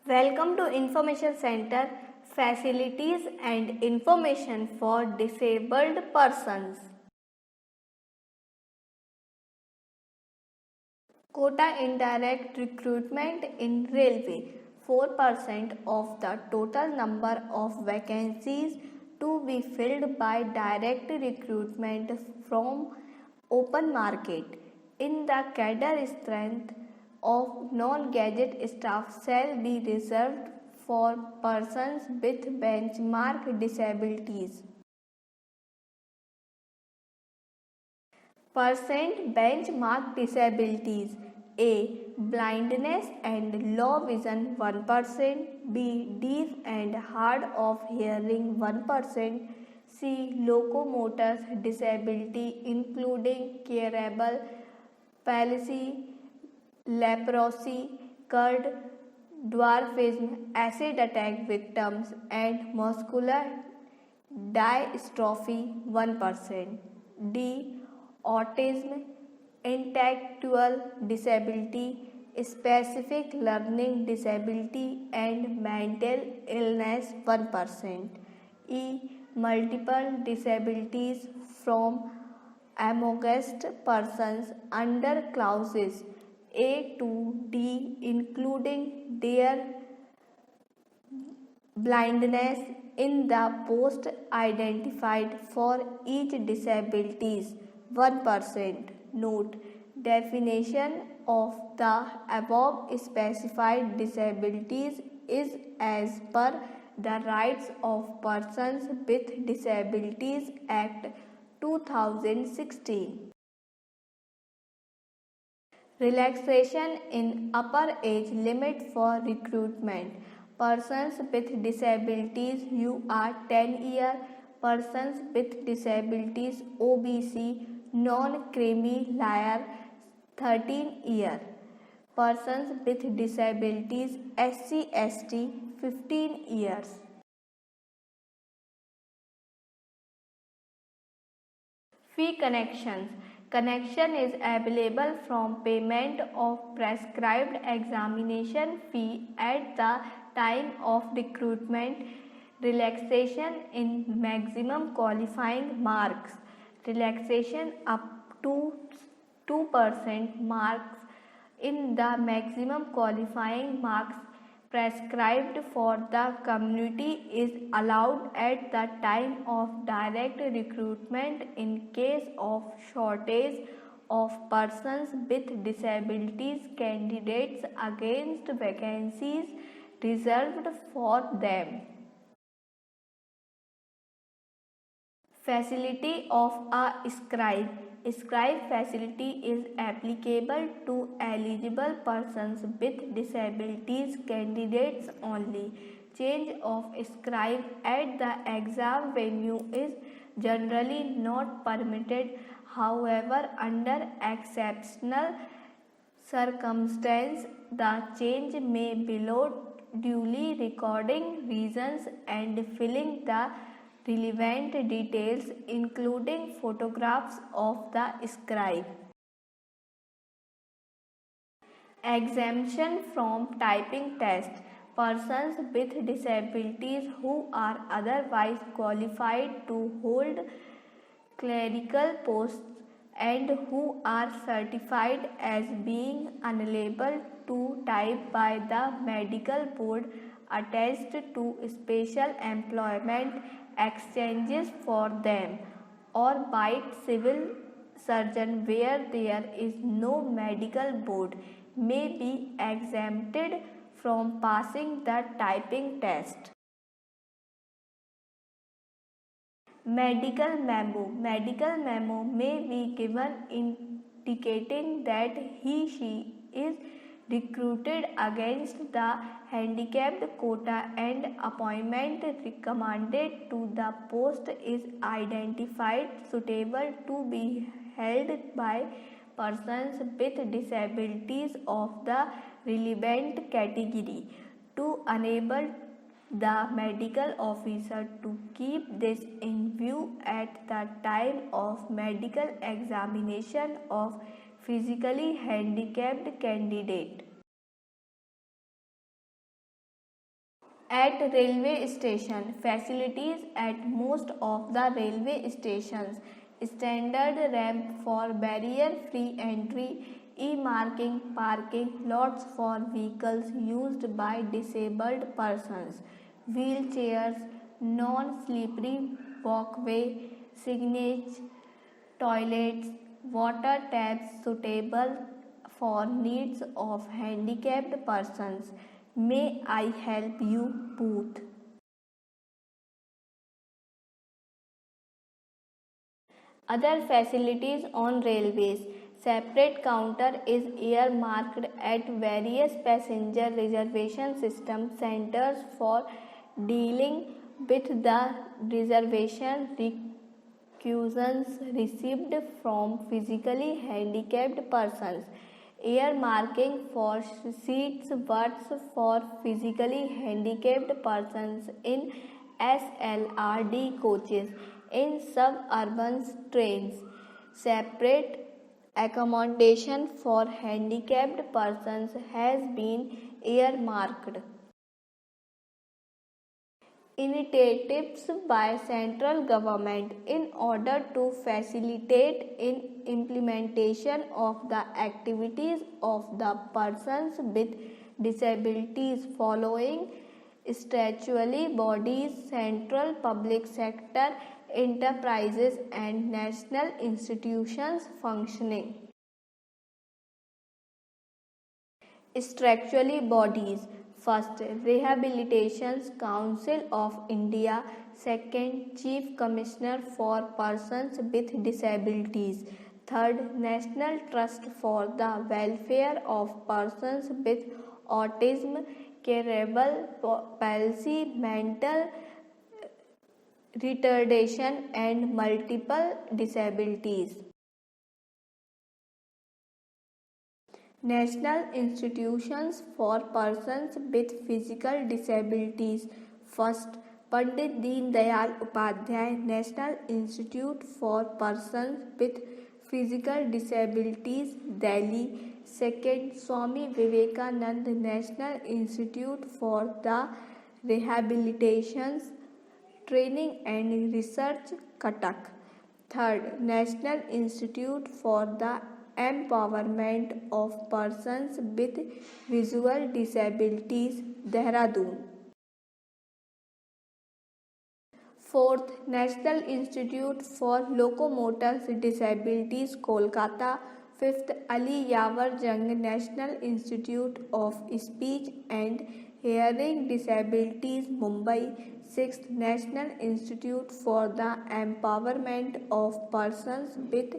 Welcome to Information Center, Facilities and Information for Disabled Persons. Quota indirect recruitment in railway. 4% of the total number of vacancies to be filled by direct recruitment from open market. In the cadre strength of non-gadget staff shall be reserved for persons with benchmark disabilities. Percent benchmark disabilities: A. Blindness and low vision 1%, B. Deaf and hard of hearing 1%, C. Locomotor disability including cerebral palsy, leprosy, GERD, dwarfism, acid attack victims and muscular dystrophy 1%, D. Autism, intellectual disability, specific learning disability and mental illness 1%, E. Multiple disabilities from amongst persons under clauses A to D including their blindness in the post identified for each disabilities 1%. Note: definition of the above specified disabilities is as per the Rights of Persons with Disabilities Act 2016. Relaxation in upper age limit for recruitment. Persons with disabilities you are 10 year, persons with disabilities OBC non-creamy layer 13 year, persons with disabilities SC/ST 15 years. Fee connections. Connection is available from payment of prescribed examination fee at the time of recruitment. Relaxation in maximum qualifying marks. Relaxation up to 2% marks in the maximum qualifying marks prescribed for the community is allowed at the time of direct recruitment in case of shortage of persons with disabilities candidates against vacancies reserved for them. Facility of a scribe. Scribe facility is applicable to eligible persons with disabilities candidates only. Change of scribe at the exam venue is generally not permitted. However, under exceptional circumstances, the change may below duly recording reasons and filling the relevant details including photographs of the scribe. Exemption from typing test. Persons with disabilities who are otherwise qualified to hold clerical posts and who are certified as being unable to type by the medical board attached to special employment exchanges for them, or by civil surgeon where there is no medical board, may be exempted from passing the typing test. Medical memo. Medical memo may be given indicating that he/she is recruited against the handicapped quota and appointment recommended to the post is identified suitable to be held by persons with disabilities of the relevant category, to enable the medical officer to keep this in view at the time of medical examination of physically handicapped candidate. At railway station, facilities at most of the railway stations, standard ramp for barrier-free entry, e-marking, parking lots for vehicles used by disabled persons, wheelchairs, non-slippery walkway, signage, toilets, water taps suitable for needs of handicapped persons. May I help you, booth? Other facilities on railways. Separate counter is earmarked at various passenger reservation system centers for dealing with the reservation requisitions received from physically handicapped persons. Earmarking for seats works for physically handicapped persons in SLRD coaches in suburban trains. Separate accommodation for handicapped persons has been earmarked. Initiatives by central government in order to facilitate in implementation of the activities of the persons with disabilities following statutory bodies, central public sector enterprises and national institutions functioning. Statutory bodies. First, Rehabilitation Council of India. Second, Chief Commissioner for Persons with Disabilities. Third, National Trust for the Welfare of Persons with Autism, Cerebral Palsy, Mental Retardation and Multiple Disabilities. National Institutions for Persons with Physical Disabilities. First, Pandit Deen Dayal Upadhyay National Institute for Persons with Physical Disabilities, Delhi. Second, Swami Vivekanand National Institute for the Rehabilitation, Training and Research, Cuttack. Third, National Institute for the Empowerment of Persons with Visual Disabilities, Dehradun. Fourth, National Institute for Locomotor Disabilities, Kolkata. Fifth, Ali Yavar Jung National Institute of Speech and Hearing Disabilities, Mumbai. Sixth, National Institute for the Empowerment of Persons with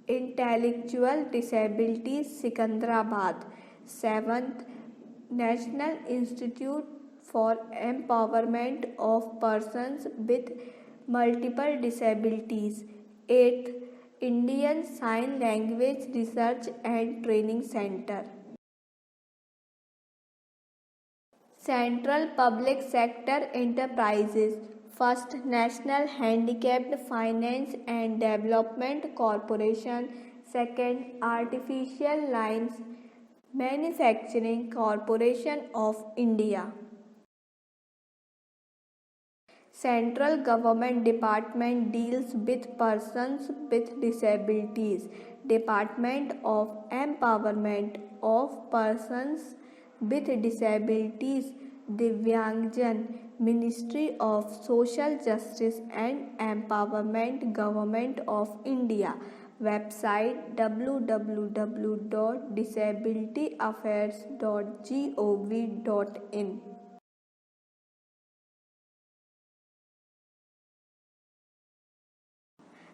Intellectual Disabilities, Sikandrabad. Seventh, National Institute for Empowerment of Persons with Multiple Disabilities. Eighth, Indian Sign Language Research and Training Center. Central Public Sector Enterprises. First, National Handicapped Finance and Development Corporation. Second, Artificial Lines Manufacturing Corporation of India. Central Government Department deals with persons with disabilities. Department of Empowerment of Persons with Disabilities, Divyangjan. Ministry of Social Justice and Empowerment, Government of India. Website www.disabilityaffairs.gov.in.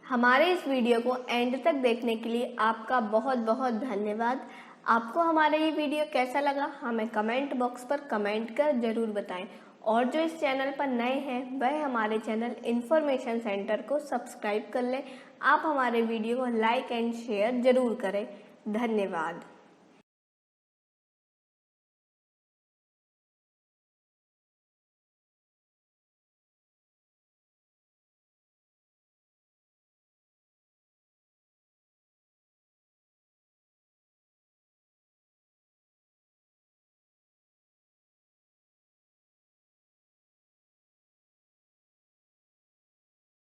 हमारे इस video को and तक देखने के लिए आपका बहुत बहुत धन्यवाद। आपको हमारा ये वीडियो कैसा लगा हमें कमेंट बॉक्स पर कमेंट कर ज़रूर बताएं और जो इस चैनल पर नए हैं वह हमारे चैनल इन्फॉर्मेशन सेंटर को सब्सक्राइब कर लें। आप हमारे वीडियो को लाइक एंड शेयर ज़रूर करें। धन्यवाद।